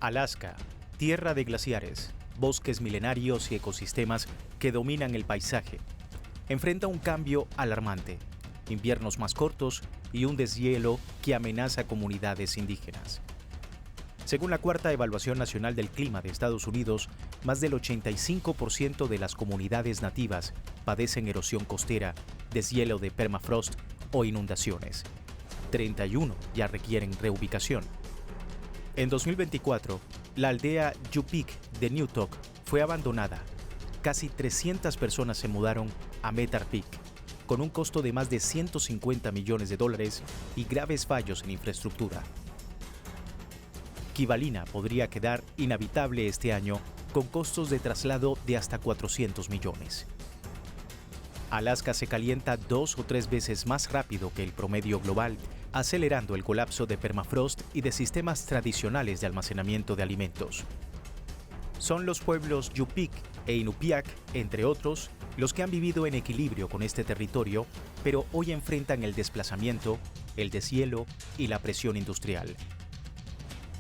Alaska, tierra de glaciares, bosques milenarios y ecosistemas que dominan el paisaje, enfrenta un cambio alarmante, inviernos más cortos y un deshielo que amenaza a comunidades indígenas. Según la Cuarta Evaluación Nacional del Clima de Estados Unidos, más del 85% de las comunidades nativas padecen erosión costera, deshielo de permafrost o inundaciones. 31 ya requieren reubicación. En 2024, la aldea Yupik de Newtok fue abandonada. Casi 300 personas se mudaron a Metar Peak, con un costo de más de $150 millones y graves fallos en infraestructura. Kivalina podría quedar inhabitable este año con costos de traslado de hasta 400 millones. Alaska se calienta 2 o 3 veces más rápido que el promedio global, acelerando el colapso de permafrost y de sistemas tradicionales de almacenamiento de alimentos. Son los pueblos Yupik e Inupiaq, entre otros, los que han vivido en equilibrio con este territorio, pero hoy enfrentan el desplazamiento, el deshielo y la presión industrial.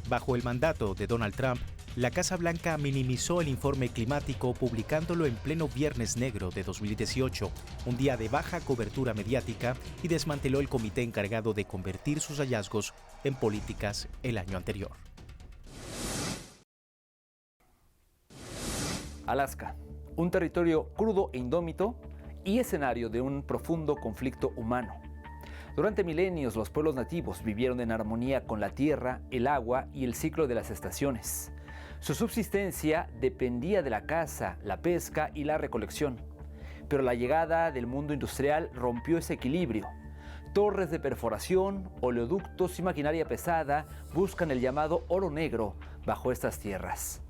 Bajo el mandato de Donald Trump, la Casa Blanca minimizó el informe climático publicándolo en pleno Viernes Negro de 2018, un día de baja cobertura mediática, y desmanteló el comité encargado de convertir sus hallazgos en políticas el año anterior. Alaska, un territorio crudo e indómito y escenario de un profundo conflicto humano. Durante milenios, los pueblos nativos vivieron en armonía con la tierra, el agua y el ciclo de las estaciones. Su subsistencia dependía de la caza, la pesca y la recolección. Pero la llegada del mundo industrial rompió ese equilibrio. Torres de perforación, oleoductos y maquinaria pesada buscan el llamado oro negro bajo estas tierras.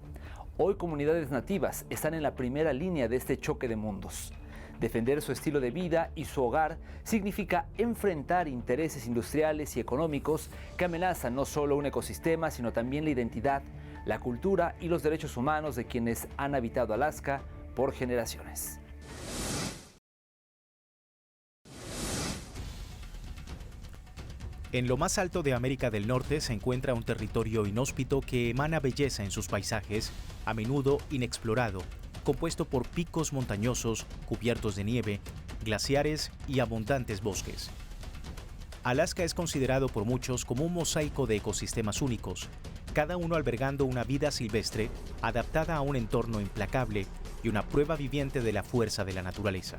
Hoy comunidades nativas están en la primera línea de este choque de mundos. Defender su estilo de vida y su hogar significa enfrentar intereses industriales y económicos que amenazan no solo un ecosistema, sino también la identidad, la cultura y los derechos humanos de quienes han habitado Alaska por generaciones. En lo más alto de América del Norte se encuentra un territorio inhóspito que emana belleza en sus paisajes, a menudo inexplorado, compuesto por picos montañosos cubiertos de nieve, glaciares y abundantes bosques. Alaska es considerado por muchos como un mosaico de ecosistemas únicos, cada uno albergando una vida silvestre adaptada a un entorno implacable y una prueba viviente de la fuerza de la naturaleza.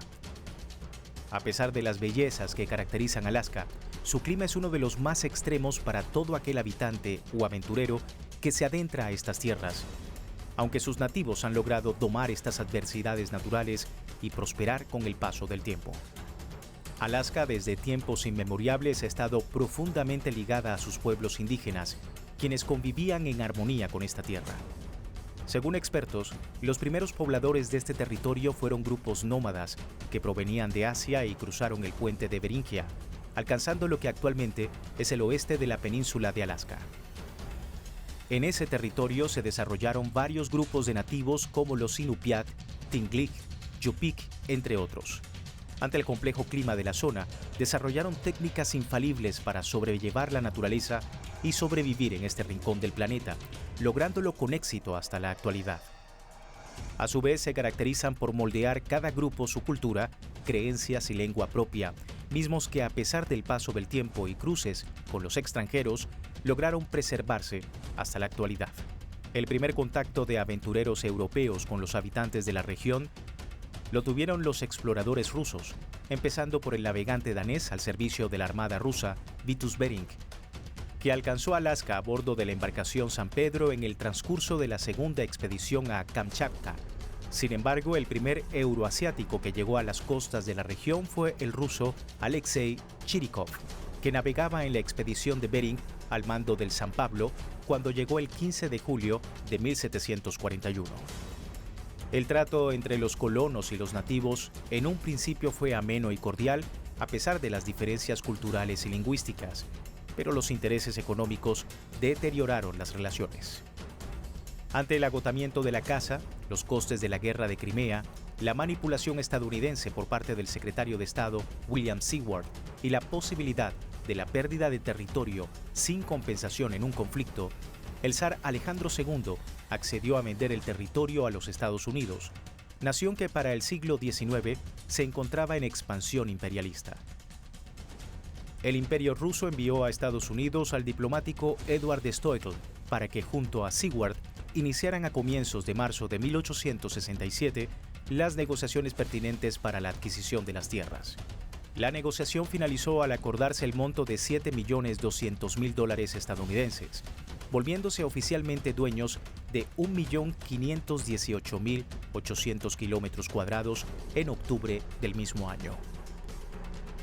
A pesar de las bellezas que caracterizan Alaska, su clima es uno de los más extremos para todo aquel habitante o aventurero que se adentra a estas tierras. Aunque sus nativos han logrado domar estas adversidades naturales y prosperar con el paso del tiempo. Alaska desde tiempos inmemoriales ha estado profundamente ligada a sus pueblos indígenas, quienes convivían en armonía con esta tierra. Según expertos, los primeros pobladores de este territorio fueron grupos nómadas que provenían de Asia y cruzaron el puente de Beringia, alcanzando lo que actualmente es el oeste de la península de Alaska. En ese territorio se desarrollaron varios grupos de nativos como los Inupiaq, Tlingit, Yupik, entre otros. Ante el complejo clima de la zona, desarrollaron técnicas infalibles para sobrellevar la naturaleza y sobrevivir en este rincón del planeta, lográndolo con éxito hasta la actualidad. A su vez, se caracterizan por moldear cada grupo su cultura, creencias y lengua propia, mismos que a pesar del paso del tiempo y cruces con los extranjeros, lograron preservarse hasta la actualidad. El primer contacto de aventureros europeos con los habitantes de la región lo tuvieron los exploradores rusos, empezando por el navegante danés al servicio de la Armada rusa, Vitus Bering, que alcanzó Alaska a bordo de la embarcación San Pedro en el transcurso de la segunda expedición a Kamchatka. Sin embargo, el primer euroasiático que llegó a las costas de la región fue el ruso Alexei Chirikov, que navegaba en la expedición de Bering al mando del San Pablo cuando llegó el 15 de julio de 1741. El trato entre los colonos y los nativos en un principio fue ameno y cordial, a pesar de las diferencias culturales y lingüísticas, pero los intereses económicos deterioraron las relaciones. Ante el agotamiento de la caza, los costes de la guerra de Crimea, la manipulación estadounidense por parte del secretario de Estado William Seward y la posibilidad de la pérdida de territorio sin compensación en un conflicto, el zar Alejandro II accedió a vender el territorio a los Estados Unidos, nación que para el siglo XIX se encontraba en expansión imperialista. El Imperio ruso envió a Estados Unidos al diplomático Edward Stoeckel para que junto a Seward iniciaran a comienzos de marzo de 1867 las negociaciones pertinentes para la adquisición de las tierras. La negociación finalizó al acordarse el monto de $7.200.000 estadounidenses, volviéndose oficialmente dueños de 1.518.800 kilómetros cuadrados en octubre del mismo año.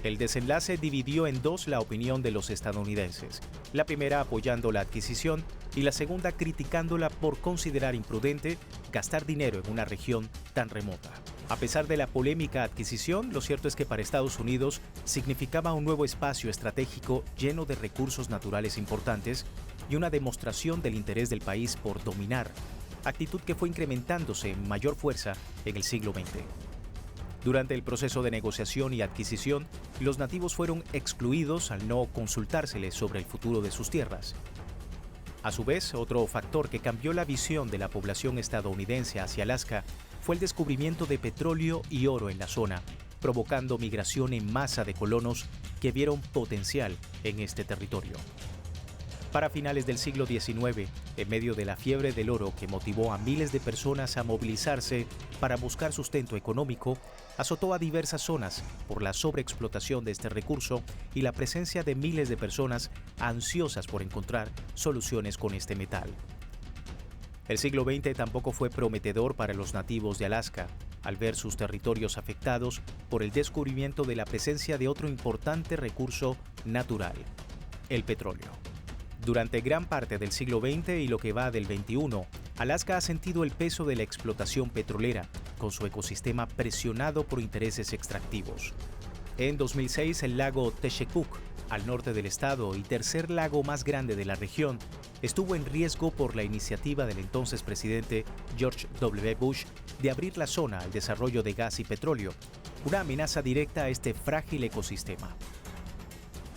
El desenlace dividió en dos la opinión de los estadounidenses, la primera apoyando la adquisición y la segunda criticándola por considerar imprudente gastar dinero en una región tan remota. A pesar de la polémica adquisición, lo cierto es que para Estados Unidos significaba un nuevo espacio estratégico lleno de recursos naturales importantes y una demostración del interés del país por dominar, actitud que fue incrementándose en mayor fuerza en el siglo XX. Durante el proceso de negociación y adquisición, los nativos fueron excluidos al no consultárseles sobre el futuro de sus tierras. A su vez, otro factor que cambió la visión de la población estadounidense hacia Alaska fue el descubrimiento de petróleo y oro en la zona, provocando migración en masa de colonos que vieron potencial en este territorio. Para finales del siglo XIX, en medio de la fiebre del oro que motivó a miles de personas a movilizarse para buscar sustento económico, azotó a diversas zonas por la sobreexplotación de este recurso y la presencia de miles de personas ansiosas por encontrar soluciones con este metal. El siglo XX tampoco fue prometedor para los nativos de Alaska, al ver sus territorios afectados por el descubrimiento de la presencia de otro importante recurso natural, el petróleo. Durante gran parte del siglo XX y lo que va del XXI, Alaska ha sentido el peso de la explotación petrolera, con su ecosistema presionado por intereses extractivos. En 2006, el lago Teshekuk, al norte del estado y tercer lago más grande de la región, estuvo en riesgo por la iniciativa del entonces presidente George W. Bush de abrir la zona al desarrollo de gas y petróleo, una amenaza directa a este frágil ecosistema.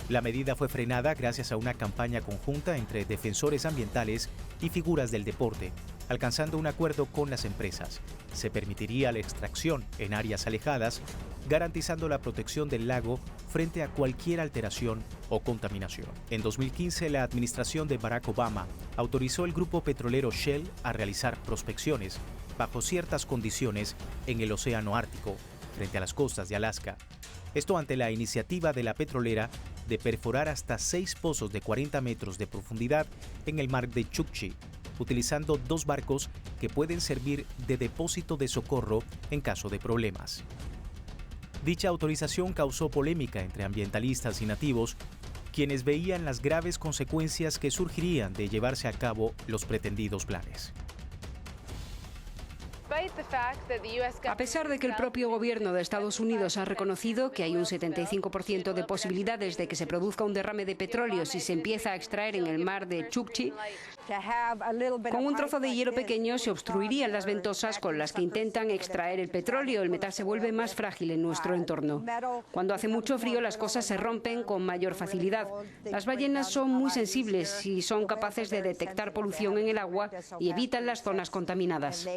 La medida fue frenada gracias a una campaña conjunta entre defensores ambientales y figuras del deporte, alcanzando un acuerdo con las empresas. Se permitiría la extracción en áreas alejadas, garantizando la protección del lago frente a cualquier alteración o contaminación. En 2015, la administración de Barack Obama autorizó al grupo petrolero Shell a realizar prospecciones bajo ciertas condiciones en el Océano Ártico, frente a las costas de Alaska. Esto ante la iniciativa de la petrolera de perforar hasta 6 pozos de 40 metros de profundidad en el mar de Chukchi, utilizando 2 barcos que pueden servir de depósito de socorro en caso de problemas. Dicha autorización causó polémica entre ambientalistas y nativos, quienes veían las graves consecuencias que surgirían de llevarse a cabo los pretendidos planes. A pesar de que el propio gobierno de Estados Unidos ha reconocido que hay un 75% de posibilidades de que se produzca un derrame de petróleo si se empieza a extraer en el mar de Chukchi, con un trozo de hielo pequeño se obstruirían las ventosas con las que intentan extraer el petróleo. El metal se vuelve más frágil en nuestro entorno. Cuando hace mucho frío, las cosas se rompen con mayor facilidad. Las ballenas son muy sensibles y son capaces de detectar polución en el agua y evitan las zonas contaminadas.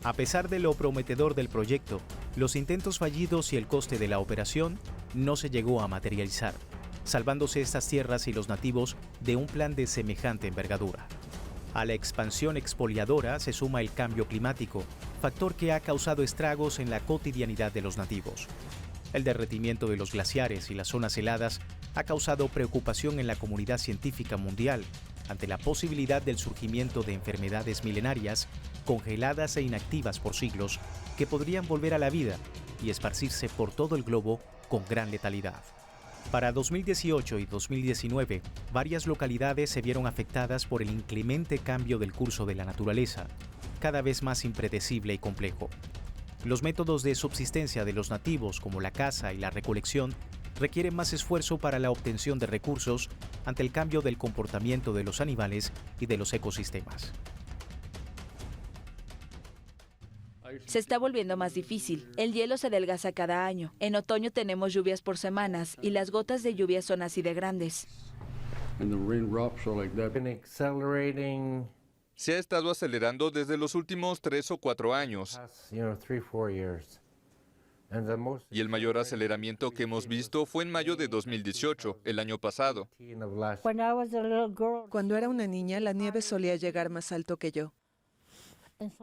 A pesar de lo prometedor del proyecto, los intentos fallidos y el coste de la operación no se llegó a materializar, salvándose estas tierras y los nativos de un plan de semejante envergadura. A la expansión expoliadora se suma el cambio climático, factor que ha causado estragos en la cotidianidad de los nativos. El derretimiento de los glaciares y las zonas heladas ha causado preocupación en la comunidad científica mundial ante la posibilidad del surgimiento de enfermedades milenarias congeladas e inactivas por siglos que podrían volver a la vida y esparcirse por todo el globo con gran letalidad. Para 2018 y 2019, varias localidades se vieron afectadas por el inclemente cambio del curso de la naturaleza, cada vez más impredecible y complejo. Los métodos de subsistencia de los nativos, como la caza y la recolección, requieren más esfuerzo para la obtención de recursos ante el cambio del comportamiento de los animales y de los ecosistemas. Se está volviendo más difícil. El hielo se adelgaza cada año. En otoño tenemos lluvias por semanas y las gotas de lluvia son así de grandes. Se ha estado acelerando desde los últimos 3 o 4 años. Y el mayor aceleramiento que hemos visto fue en mayo de 2018, el año pasado. Cuando era una niña, la nieve solía llegar más alto que yo.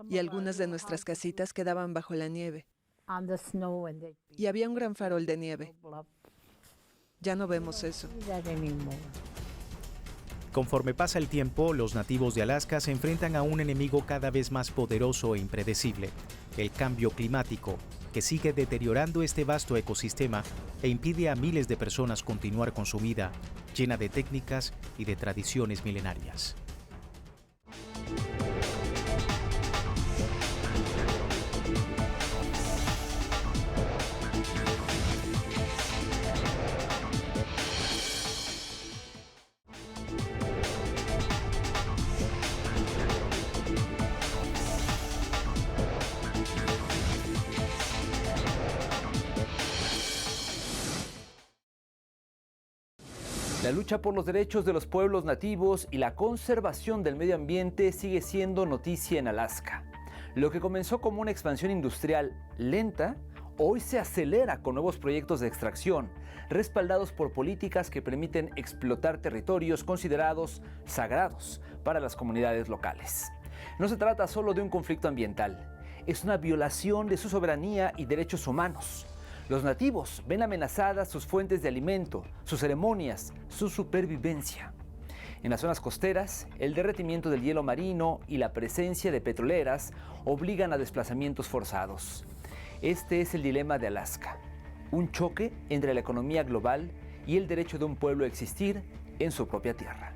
Y algunas de nuestras casitas quedaban bajo la nieve. Y había un gran farol de nieve. Ya no vemos eso. Conforme pasa el tiempo, los nativos de Alaska se enfrentan a un enemigo cada vez más poderoso e impredecible, el cambio climático, que sigue deteriorando este vasto ecosistema e impide a miles de personas continuar con su vida, llena de técnicas y de tradiciones milenarias. La lucha por los derechos de los pueblos nativos y la conservación del medio ambiente sigue siendo noticia en Alaska. Lo que comenzó como una expansión industrial lenta, hoy se acelera con nuevos proyectos de extracción, respaldados por políticas que permiten explotar territorios considerados sagrados para las comunidades locales. No se trata solo de un conflicto ambiental, es una violación de su soberanía y derechos humanos. Los nativos ven amenazadas sus fuentes de alimento, sus ceremonias, su supervivencia. En las zonas costeras, el derretimiento del hielo marino y la presencia de petroleras obligan a desplazamientos forzados. Este es el dilema de Alaska, un choque entre la economía global y el derecho de un pueblo a existir en su propia tierra.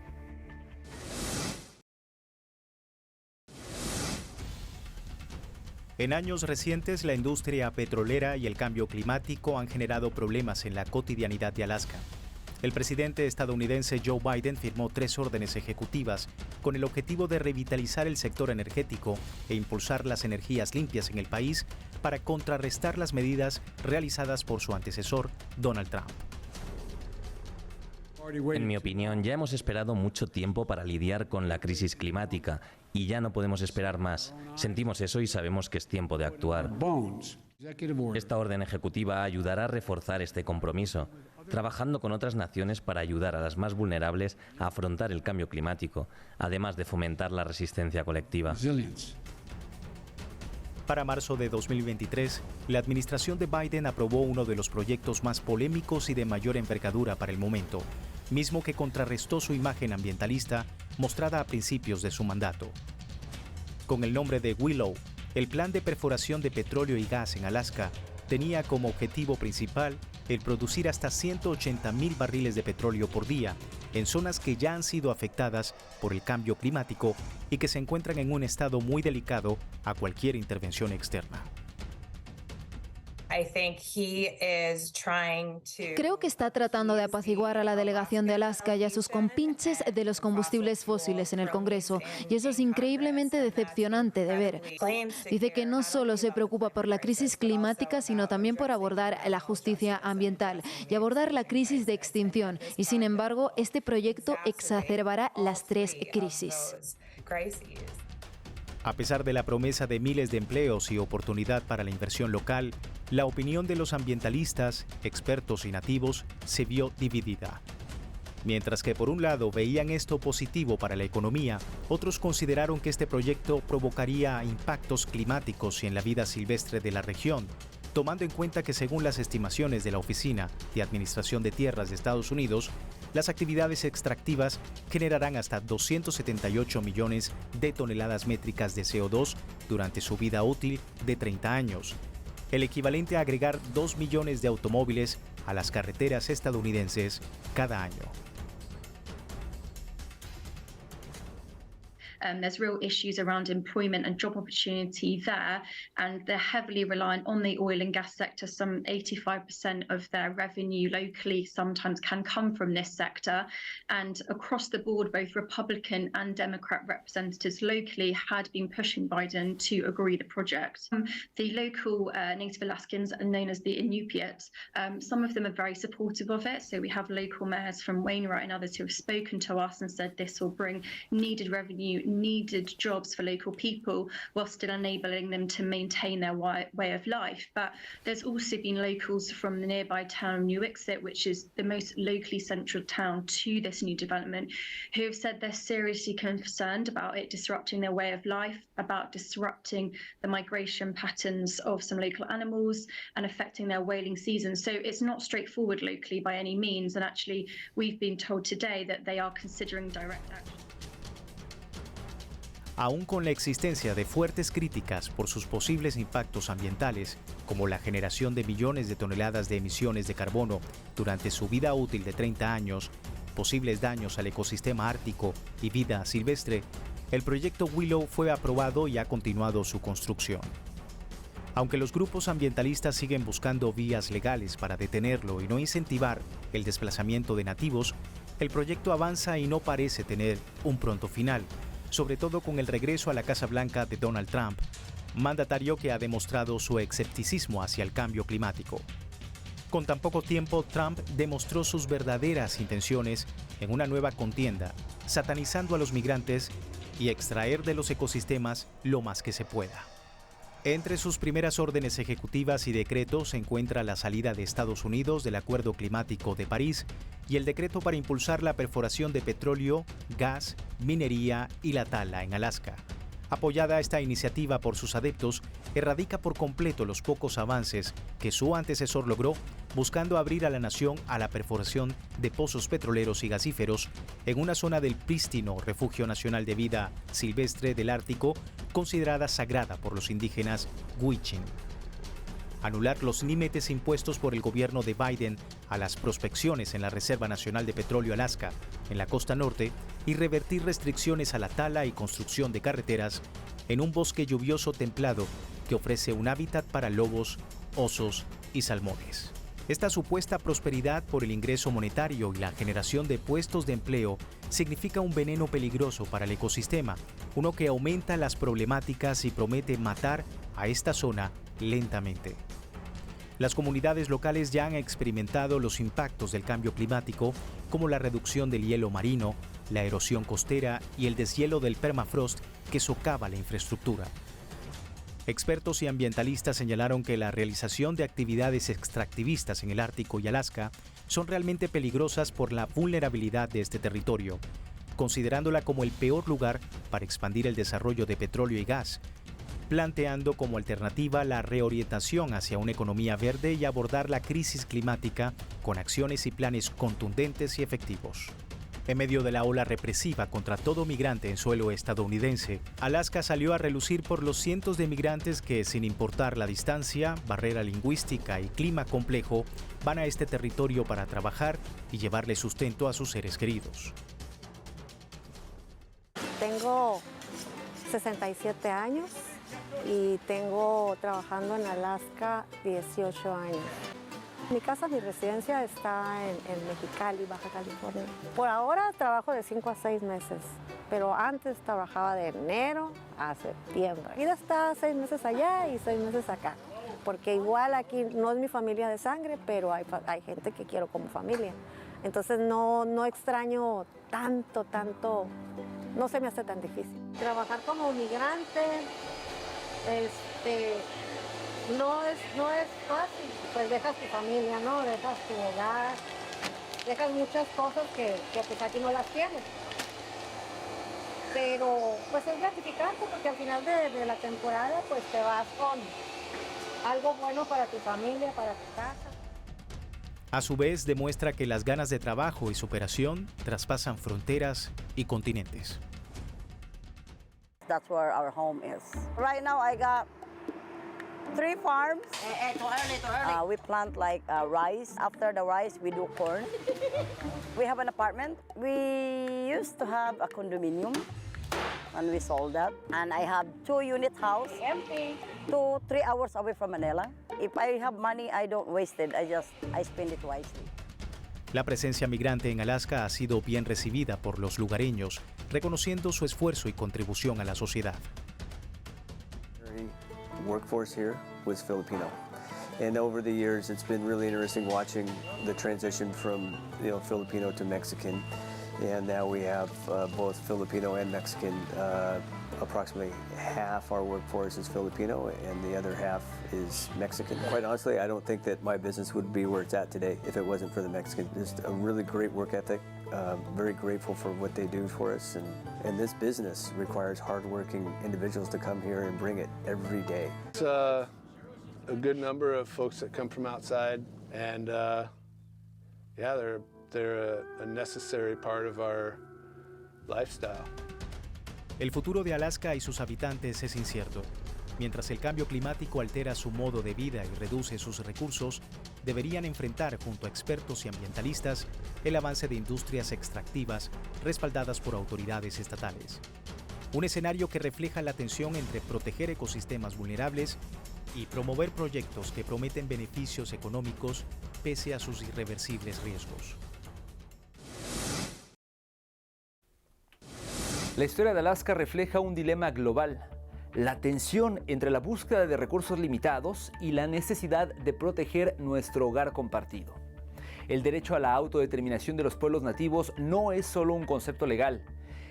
En años recientes, la industria petrolera y el cambio climático han generado problemas en la cotidianidad de Alaska. El presidente estadounidense Joe Biden firmó 3 órdenes ejecutivas con el objetivo de revitalizar el sector energético e impulsar las energías limpias en el país para contrarrestar las medidas realizadas por su antecesor, Donald Trump. En mi opinión, ya hemos esperado mucho tiempo para lidiar con la crisis climática y ya no podemos esperar más. Sentimos eso y sabemos que es tiempo de actuar. Esta orden ejecutiva ayudará a reforzar este compromiso, trabajando con otras naciones para ayudar a las más vulnerables a afrontar el cambio climático, además de fomentar la resistencia colectiva. Para marzo de 2023, la administración de Biden aprobó uno de los proyectos más polémicos y de mayor envergadura para el momento, mismo que contrarrestó su imagen ambientalista mostrada a principios de su mandato. Con el nombre de Willow, el plan de perforación de petróleo y gas en Alaska tenía como objetivo principal el producir hasta 180,000 barriles de petróleo por día en zonas que ya han sido afectadas por el cambio climático y que se encuentran en un estado muy delicado a cualquier intervención externa. Creo que está tratando de apaciguar a la delegación de Alaska y a sus compinches de los combustibles fósiles en el Congreso, y eso es increíblemente decepcionante de ver. Dice que no solo se preocupa por la crisis climática, sino también por abordar la justicia ambiental y abordar la crisis de extinción, y sin embargo, este proyecto exacerbará las 3 crisis. A pesar de la promesa de miles de empleos y oportunidad para la inversión local, la opinión de los ambientalistas, expertos y nativos se vio dividida. Mientras que por un lado veían esto positivo para la economía, otros consideraron que este proyecto provocaría impactos climáticos y en la vida silvestre de la región, tomando en cuenta que según las estimaciones de la Oficina de Administración de Tierras de Estados Unidos, las actividades extractivas generarán hasta 278 millones de toneladas métricas de CO2 durante su vida útil de 30 años, el equivalente a agregar 2 millones de automóviles a las carreteras estadounidenses cada año. There's real issues around employment and job opportunity there, and they're heavily reliant on the oil and gas sector. Some 85% of their revenue locally sometimes can come from this sector. And across the board, both Republican and Democrat representatives locally had been pushing Biden to agree the project. The local Native Alaskans are known as the Inupiat. Some of them are very supportive of it. So we have local mayors from Wainwright and others who have spoken to us and said this will bring needed revenue, needed jobs for local people, while still enabling them to maintain their way of life. But there's also been locals from the nearby town of New Wixit, which is the most locally central town to this new development, who have said they're seriously concerned about it disrupting their way of life, about disrupting the migration patterns of some local animals and affecting their whaling season. So it's not straightforward locally by any means, and actually we've been told today that they are considering direct action. Aún con la existencia de fuertes críticas por sus posibles impactos ambientales, como la generación de millones de toneladas de emisiones de carbono durante su vida útil de 30 años, posibles daños al ecosistema ártico y vida silvestre, el proyecto Willow fue aprobado y ha continuado su construcción. Aunque los grupos ambientalistas siguen buscando vías legales para detenerlo y no incentivar el desplazamiento de nativos, el proyecto avanza y no parece tener un pronto final, sobre todo con el regreso a la Casa Blanca de Donald Trump, mandatario que ha demostrado su escepticismo hacia el cambio climático. Con tan poco tiempo, Trump demostró sus verdaderas intenciones en una nueva contienda, satanizando a los migrantes y extraer de los ecosistemas lo más que se pueda. Entre sus primeras órdenes ejecutivas y decretos se encuentra la salida de Estados Unidos del Acuerdo Climático de París y el decreto para impulsar la perforación de petróleo, gas, minería y la tala en Alaska. Apoyada esta iniciativa por sus adeptos, erradica por completo los pocos avances que su antecesor logró, buscando abrir a la nación a la perforación de pozos petroleros y gasíferos en una zona del prístino Refugio Nacional de Vida Silvestre del Ártico, considerada sagrada por los indígenas Gwich'in. Anular los límites impuestos por el gobierno de Biden a las prospecciones en la Reserva Nacional de Petróleo Alaska, en la costa norte, y revertir restricciones a la tala y construcción de carreteras en un bosque lluvioso templado que ofrece un hábitat para lobos, osos y salmones. Esta supuesta prosperidad por el ingreso monetario y la generación de puestos de empleo significa un veneno peligroso para el ecosistema, uno que aumenta las problemáticas y promete matar a esta zona lentamente. Las comunidades locales ya han experimentado los impactos del cambio climático, como la reducción del hielo marino, la erosión costera y el deshielo del permafrost que socava la infraestructura. Expertos y ambientalistas señalaron que la realización de actividades extractivistas en el Ártico y Alaska son realmente peligrosas por la vulnerabilidad de este territorio, considerándola como el peor lugar para expandir el desarrollo de petróleo y gas, planteando como alternativa la reorientación hacia una economía verde y abordar la crisis climática con acciones y planes contundentes y efectivos. En medio de la ola represiva contra todo migrante en suelo estadounidense, Alaska salió a relucir por los cientos de migrantes que, sin importar la distancia, barrera lingüística y clima complejo, van a este territorio para trabajar y llevarle sustento a sus seres queridos. Tengo 67 años y tengo trabajando en Alaska 18 años. Mi casa, mi residencia está en Mexicali, Baja California. Por ahora trabajo de 5 a 6 meses, pero antes trabajaba de enero a septiembre. Y está 6 meses allá y 6 meses acá, porque igual aquí no es mi familia de sangre, pero hay gente que quiero como familia. Entonces no extraño tanto, no se me hace tan difícil. Trabajar como migrante, no es fácil, pues dejas tu familia, ¿no? Dejas tu hogar, dejas muchas cosas que pues aquí no las tienes. Pero pues es gratificante porque al final de la temporada pues te vas con algo bueno para tu familia, para tu casa. A su vez, demuestra que las ganas de trabajo y superación traspasan fronteras y continentes. That's where our home is. Right now I got 3 farms. Too early. We plant like rice. After the rice, we do corn. We have an apartment. We used to have a condominium. and we sold that. And I have 2-unit house, 2-3 hours away from Manila. If I have money, I don't waste it. I spend it wisely. La presencia migrante en Alaska ha sido bien recibida por los lugareños, reconociendo su esfuerzo y contribución a la sociedad. Workforce here was Filipino. And over the years, it's been really interesting watching the transition from Filipino to Mexican. And now we have both Filipino and Mexican. Approximately half our workforce is Filipino and the other half is Mexican. Quite honestly, I don't think that my business would be where it's at today if it wasn't for the Mexicans. Just a really great work ethic. Very grateful for what they do for us. And this business requires hardworking individuals to come here and bring it every day. It's a good number of folks that come from outside, and yeah, they're a necessary part of our lifestyle. El futuro de Alaska y sus habitantes es incierto. Mientras el cambio climático altera su modo de vida y reduce sus recursos, deberían enfrentar junto a expertos y ambientalistas el avance de industrias extractivas respaldadas por autoridades estatales. Un escenario que refleja la tensión entre proteger ecosistemas vulnerables y promover proyectos que prometen beneficios económicos pese a sus irreversibles riesgos. La historia de Alaska refleja un dilema global: la tensión entre la búsqueda de recursos limitados y la necesidad de proteger nuestro hogar compartido. El derecho a la autodeterminación de los pueblos nativos no es solo un concepto legal,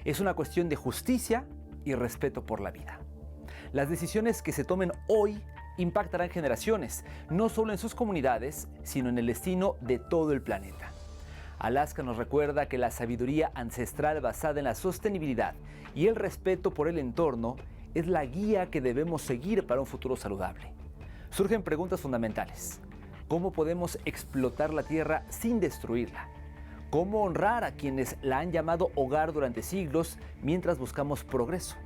es una cuestión de justicia y respeto por la vida. Las decisiones que se tomen hoy impactarán generaciones, no solo en sus comunidades, sino en el destino de todo el planeta. Alaska nos recuerda que la sabiduría ancestral basada en la sostenibilidad y el respeto por el entorno es la guía que debemos seguir para un futuro saludable. Surgen preguntas fundamentales. ¿Cómo podemos explotar la tierra sin destruirla? ¿Cómo honrar a quienes la han llamado hogar durante siglos mientras buscamos progreso?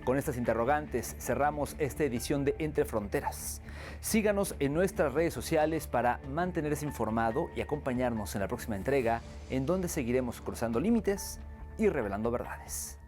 Con estas interrogantes cerramos esta edición de Entre Fronteras. Síganos en nuestras redes sociales para mantenerse informado y acompañarnos en la próxima entrega, en donde seguiremos cruzando límites y revelando verdades.